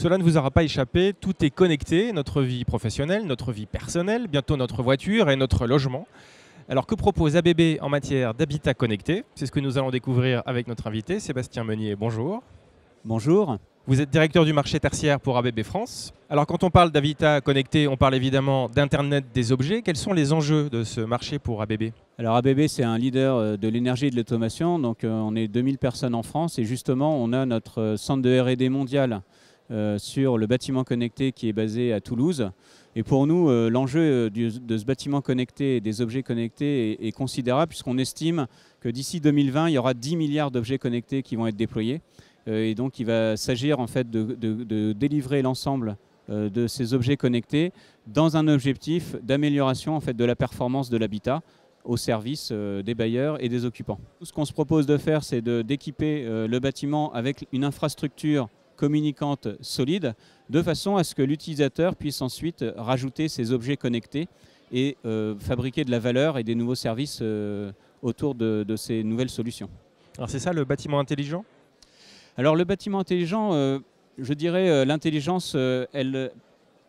Cela ne vous aura pas échappé, tout est connecté, notre vie professionnelle, notre vie personnelle, bientôt notre voiture et notre logement. Alors que propose ABB en matière d'habitat connecté? C'est ce que nous allons découvrir avec notre invité, Sébastien Meunier. Bonjour. Bonjour. Vous êtes directeur du marché tertiaire pour ABB France. Alors quand on parle d'habitat connecté, on parle évidemment d'Internet des objets. Quels sont les enjeux de ce marché pour ABB? Alors ABB, c'est un leader de l'énergie et de l'automation. Donc on est 2000 personnes en France et justement on a notre centre de R&D mondial sur le bâtiment connecté qui est basé à Toulouse. Et pour nous, l'enjeu de ce bâtiment connecté et des objets connectés est considérable puisqu'on estime que d'ici 2020, il y aura 10 milliards d'objets connectés qui vont être déployés. Et donc il va s'agir en fait de délivrer l'ensemble de ces objets connectés dans un objectif d'amélioration en fait de la performance de l'habitat au service des bailleurs et des occupants. Tout ce qu'on se propose de faire, c'est d'équiper le bâtiment avec une infrastructure communicante solide, de façon à ce que l'utilisateur puisse ensuite rajouter ces objets connectés et fabriquer de la valeur et des nouveaux services autour de ces nouvelles solutions. Alors c'est ça le bâtiment intelligent? Alors le bâtiment intelligent, je dirais l'intelligence, elle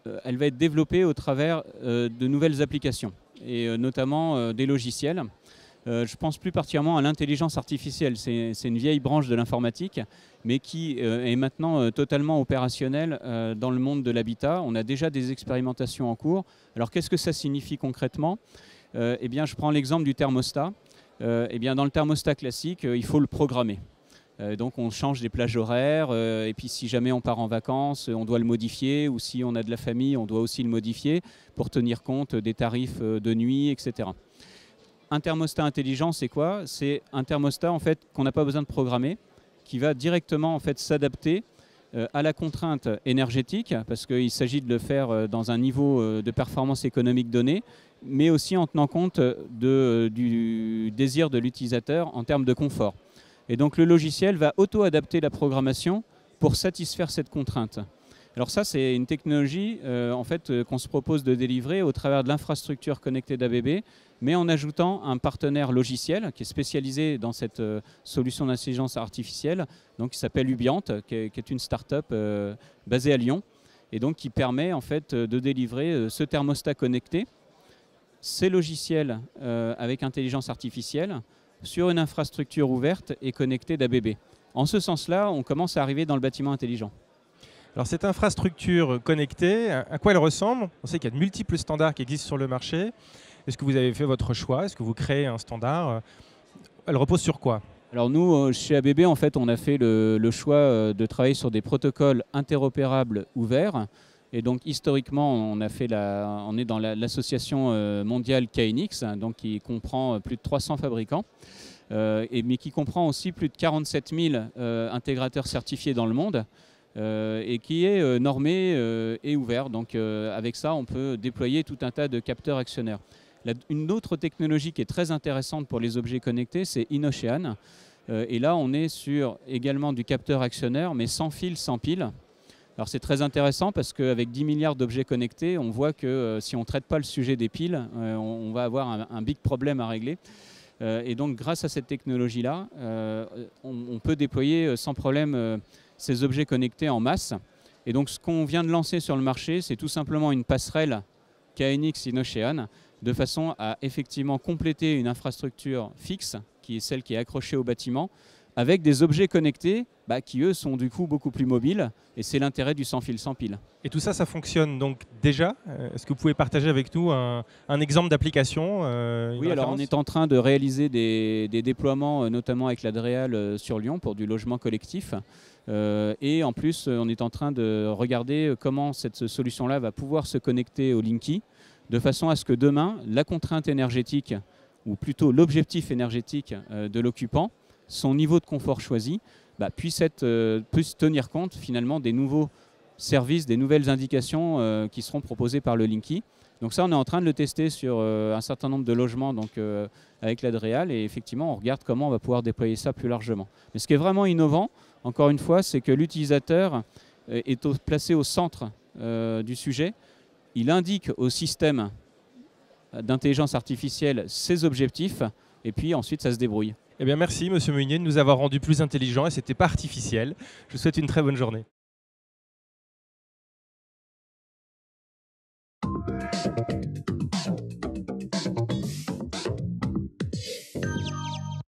va être développée au travers de nouvelles applications et notamment des logiciels. Je pense plus particulièrement à l'intelligence artificielle. C'est une vieille branche de l'informatique, mais qui est maintenant totalement opérationnelle dans le monde de l'habitat. On a déjà des expérimentations en cours. Alors qu'est-ce que ça signifie concrètement? Eh bien, je prends l'exemple du thermostat. Eh bien, dans le thermostat classique, il faut le programmer. Donc on change des plages horaires et puis si jamais on part en vacances, on doit le modifier, ou si on a de la famille, on doit aussi le modifier pour tenir compte des tarifs de nuit, etc. Un thermostat intelligent, c'est quoi? C'est un thermostat en fait qu'on n'a pas besoin de programmer, qui va directement en fait s'adapter à la contrainte énergétique, parce qu'il s'agit de le faire dans un niveau de performance économique donné, mais aussi en tenant compte du désir de l'utilisateur en termes de confort. Et donc le logiciel va auto-adapter la programmation pour satisfaire cette contrainte. Alors ça, c'est une technologie en fait, qu'on se propose de délivrer au travers de l'infrastructure connectée d'ABB, mais en ajoutant un partenaire logiciel qui est spécialisé dans cette solution d'intelligence artificielle, donc qui s'appelle Ubiant, qui est une start-up basée à Lyon, et donc qui permet en fait, de délivrer ce thermostat connecté, ces logiciels avec intelligence artificielle, sur une infrastructure ouverte et connectée d'ABB. En ce sens-là, on commence à arriver dans le bâtiment intelligent. Alors cette infrastructure connectée, à quoi elle ressemble? On sait qu'il y a de multiples standards qui existent sur le marché. Est-ce que vous avez fait votre choix? Est-ce que vous créez un standard? Elle repose sur quoi? Alors nous, chez ABB, en fait, on a fait le choix de travailler sur des protocoles interopérables ouverts. Et donc historiquement, on est dans l'association mondiale KNX, donc qui comprend plus de 300 fabricants, mais qui comprend aussi plus de 47 000 intégrateurs certifiés dans le monde, et qui est normé et ouvert. Donc avec ça, on peut déployer tout un tas de capteurs actionnaires. Une autre technologie qui est très intéressante pour les objets connectés, c'est InOcean. Et là, on est sur également du capteur actionnaire, mais sans fil, sans pile. Alors c'est très intéressant parce qu'avec 10 milliards d'objets connectés, on voit que si on ne traite pas le sujet des piles, on va avoir un big problème à régler. Et donc grâce à cette technologie-là, on peut déployer sans problème ces objets connectés en masse. Et donc ce qu'on vient de lancer sur le marché, c'est tout simplement une passerelle KNX InOcean, de façon à effectivement compléter une infrastructure fixe, qui est celle qui est accrochée au bâtiment, avec des objets connectés qui, eux, sont du coup beaucoup plus mobiles. Et c'est l'intérêt du sans fil, sans pile. Et tout ça, ça fonctionne donc déjà? Est-ce que vous pouvez partager avec nous un exemple d'application? Oui, alors on est en train de réaliser des déploiements, notamment avec l'Adréal sur Lyon, pour du logement collectif. Et en plus, on est en train de regarder comment cette solution-là va pouvoir se connecter au Linky, de façon à ce que demain, la contrainte énergétique, ou plutôt l'objectif énergétique de l'occupant, son niveau de confort choisi, puisse tenir compte finalement des nouveaux services, des nouvelles indications qui seront proposées par le Linky. Donc ça, on est en train de le tester sur un certain nombre de logements avec l'Adréal, et effectivement, on regarde comment on va pouvoir déployer ça plus largement. Mais ce qui est vraiment innovant, encore une fois, c'est que l'utilisateur est placé au centre du sujet. Il indique au système d'intelligence artificielle ses objectifs, et puis ensuite ça se débrouille. Eh bien merci Monsieur Meunier de nous avoir rendu plus intelligents, et c'était pas artificiel. Je vous souhaite une très bonne journée.